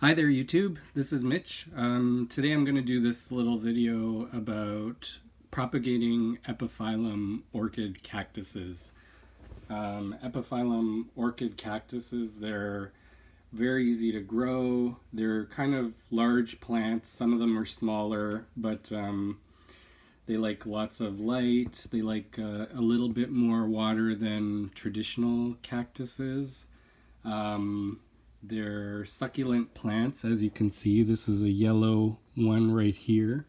Hi there YouTube, this is Mitch. Today I'm going to do this little video about propagating epiphyllum orchid cactuses. Epiphyllum orchid cactuses, they're very easy to grow. They're kind of large plants. Some of them are smaller, but they like lots of light. They like a little bit more water than traditional cactuses. They're succulent plants, as you can see. This is a yellow one right here.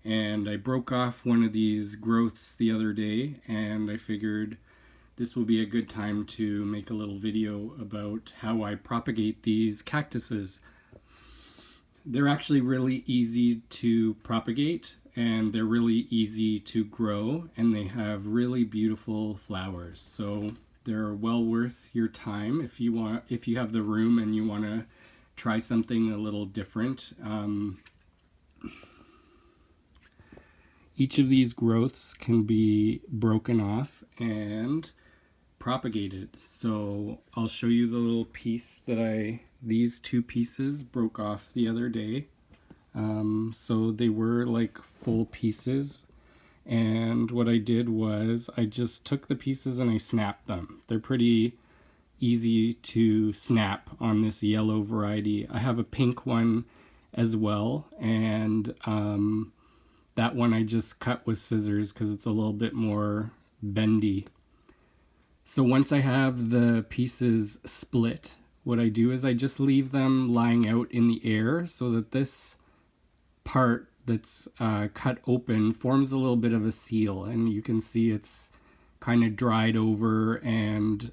And I broke off one of these growths the other day, and I figured this will be a good time to make a little video about how I propagate these cactuses. They're actually really easy to propagate, and they're really easy to grow, and they have really beautiful flowers. So they're well worth your time if you have the room and you want to try something a little different. Each of these growths can be broken off and propagated. So I'll show you the little piece that these two pieces broke off the other day. So they were like full pieces. And what I did was I just took the pieces and I snapped them. They're pretty easy to snap on this yellow variety. I have a pink one as well, and that one I just cut with scissors because it's a little bit more bendy. So once I have the pieces split, what I do is I just leave them lying out in the air so that this part that's cut open forms a little bit of a seal, and you can see it's kind of dried over and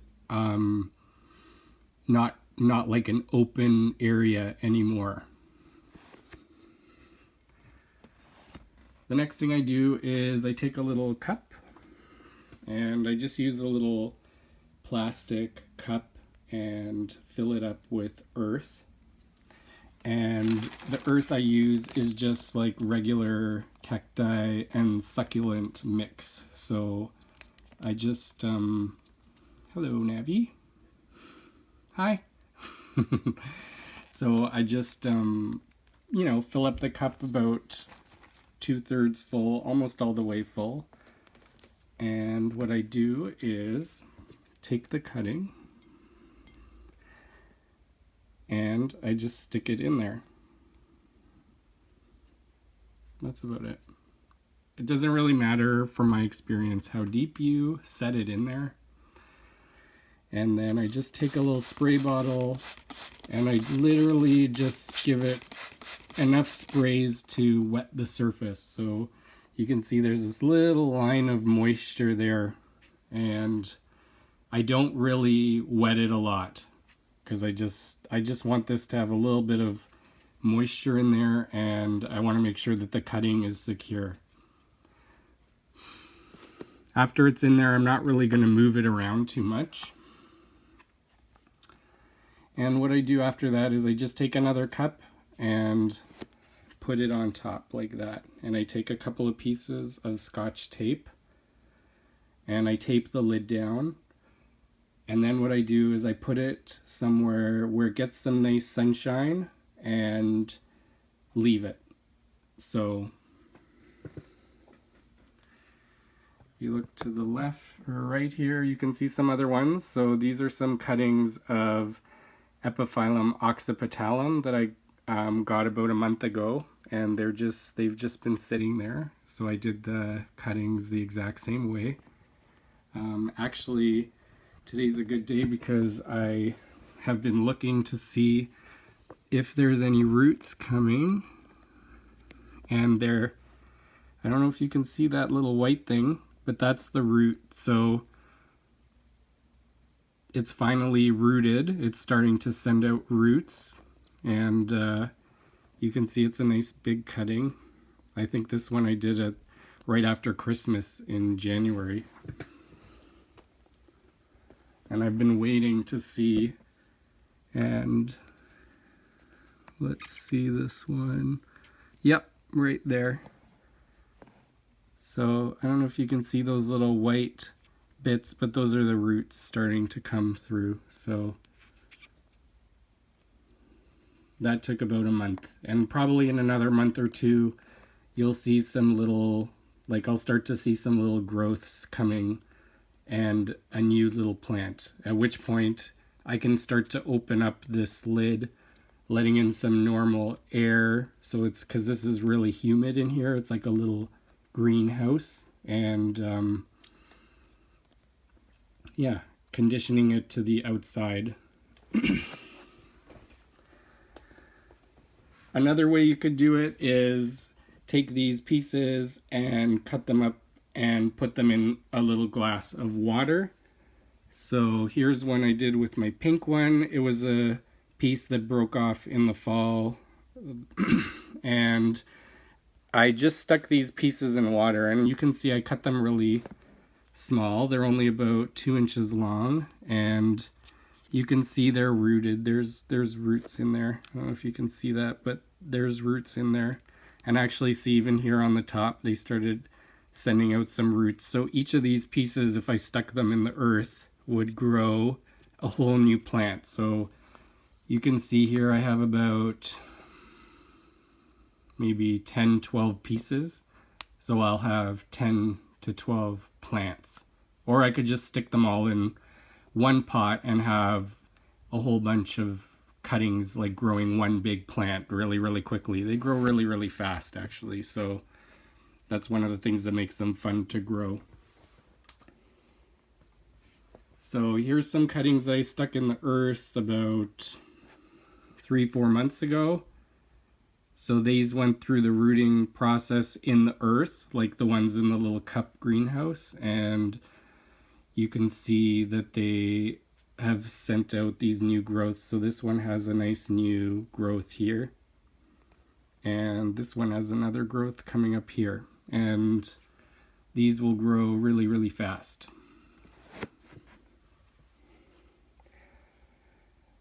not like an open area anymore. The next thing I do is I take a little cup and I just use a little plastic cup and fill it up with earth. And the earth I use is just like regular cacti and succulent mix. So I just, hello Navi. Hi. So I just, fill up the cup about 2/3 full, almost all the way full. And what I do is take the cutting and I just stick it in there. That's about it. It doesn't really matter, from my experience, how deep you set it in there. And then I just take a little spray bottle and I literally just give it enough sprays to wet the surface. So you can see there's this little line of moisture there, and I don't really wet it a lot because I just want this to have a little bit of moisture in there, and I want to make sure that the cutting is secure. After it's in there, I'm not really going to move it around too much. And what I do after that is I just take another cup and put it on top like that. And I take a couple of pieces of Scotch tape and I tape the lid down. And then what I do is I put it somewhere where it gets some nice sunshine and leave it. So if you look to the left or right here, you can see some other ones. So these are some cuttings of Epiphyllum occipitalum that I got about a month ago, and they've just been sitting there. So I did the cuttings the exact same way. Actually, today's a good day because I have been looking to see if there's any roots coming, and I don't know if you can see that little white thing, but that's the root. So it's finally rooted. It's starting to send out roots, and you can see it's a nice big cutting. I think this one I did it right after Christmas in January. And I've been waiting to see, and let's see this one. Yep, right there. So I don't know if you can see those little white bits, but those are the roots starting to come through. So that took about a month. And probably in another month or two, you'll see some little, like I'll start to see some little growths coming and a new little plant, at which point I can start to open up this lid, letting in some normal air. So it's because this is really humid in here. It's like a little greenhouse, and yeah, conditioning it to the outside. Another way you could do it is take these pieces and cut them up and put them in a little glass of water. So here's one I did with my pink one. It was a piece that broke off in the fall, and I just stuck these pieces in water, and you can see I cut them really small. They're only about 2 inches long, and you can see they're rooted. There's roots in there. I don't know if you can see that, but there's roots in there. And actually see even here on the top, they started sending out some roots. So each of these pieces, if I stuck them in the earth, would grow a whole new plant. So you can see here I have about maybe 10, 12 pieces. So I'll have 10 to 12 plants. Or I could just stick them all in one pot and have a whole bunch of cuttings like growing one big plant really, really quickly. They grow really, really fast actually. So that's one of the things that makes them fun to grow. So here's some cuttings I stuck in the earth about 3-4 months ago. So these went through the rooting process in the earth, like the ones in the little cup greenhouse, and you can see that they have sent out these new growths. So this one has a nice new growth here, and this one has another growth coming up here, and these will grow really, really fast.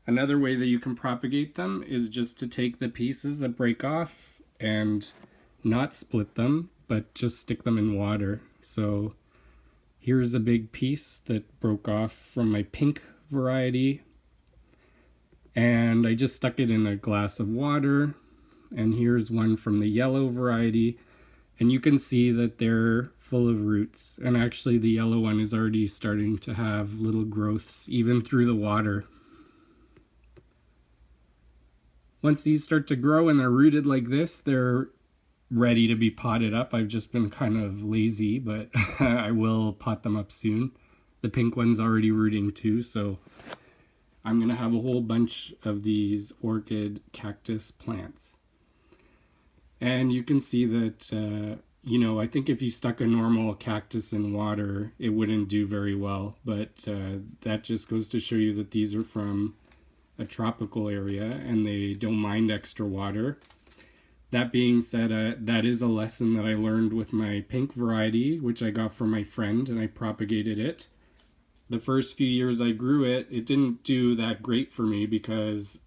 Another way that you can propagate them is just to take the pieces that break off and not split them, but just stick them in water. So here's a big piece that broke off from my pink variety, and I just stuck it in a glass of water. And here's one from the yellow variety, and you can see that they're full of roots, and actually the yellow one is already starting to have little growths even through the water. Once these start to grow and they're rooted like this, they're ready to be potted up. I've just been kind of lazy, but I will pot them up soon. The pink one's already rooting too, so I'm gonna have a whole bunch of these orchid cactus plants. And you can see that, you know, I think if you stuck a normal cactus in water, it wouldn't do very well, but that just goes to show you that these are from a tropical area and they don't mind extra water. That being said, that is a lesson that I learned with my pink variety, which I got from my friend, and I propagated it. The first few years I grew it, it didn't do that great for me because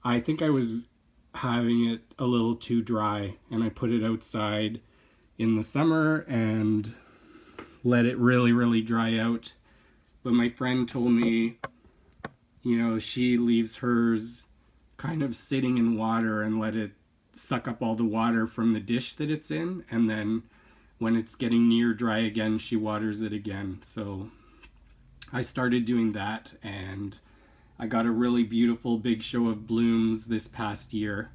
I think I was having it a little too dry, and I put it outside in the summer and let it really, really dry out. But my friend told me, you know, she leaves hers kind of sitting in water and let it suck up all the water from the dish that it's in, and then when it's getting near dry again, she waters it again. So I started doing that, and I got a really beautiful big show of blooms this past year.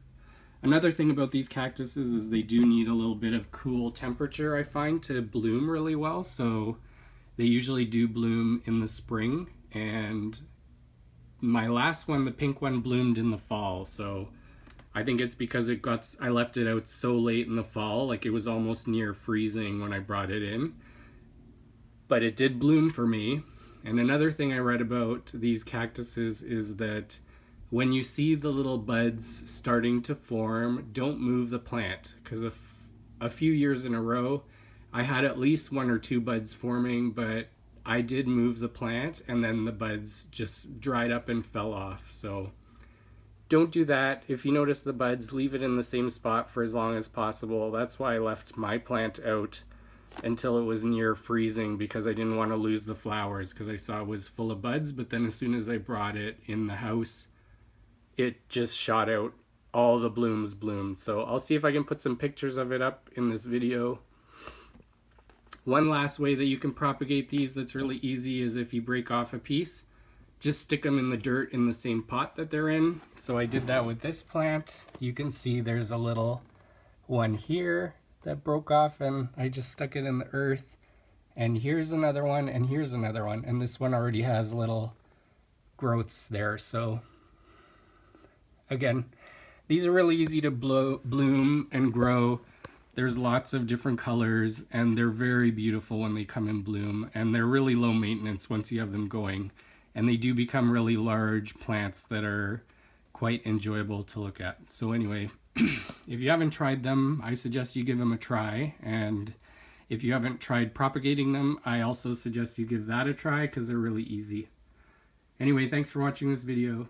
Another thing about these cactuses is they do need a little bit of cool temperature, I find, to bloom really well. So they usually do bloom in the spring, and my last one, the pink one, bloomed in the fall. So I think it's because I left it out so late in the fall, like it was almost near freezing when I brought it in. But it did bloom for me. And another thing I read about these cactuses is that when you see the little buds starting to form, don't move the plant, because a few years in a row, I had at least 1 or 2 buds forming, but I did move the plant and then the buds just dried up and fell off. So don't do that. If you notice the buds, leave it in the same spot for as long as possible. That's why I left my plant out until it was near freezing, because I didn't want to lose the flowers, because I saw it was full of buds. But then as soon as I brought it in the house, it just shot out. All the blooms bloomed. So I'll see if I can put some pictures of it up in this video. One last way that you can propagate these that's really easy is if you break off a piece, just stick them in the dirt in the same pot that they're in. So I did that with this plant. You can see there's a little one here that broke off and I just stuck it in the earth. And here's another one, and here's another one. And this one already has little growths there. So again, these are really easy to bloom and grow. There's lots of different colors and they're very beautiful when they come in bloom, and they're really low maintenance once you have them going. And they do become really large plants that are quite enjoyable to look at. So anyway, if you haven't tried them, I suggest you give them a try. And if you haven't tried propagating them, I also suggest you give that a try because they're really easy. Anyway, thanks for watching this video.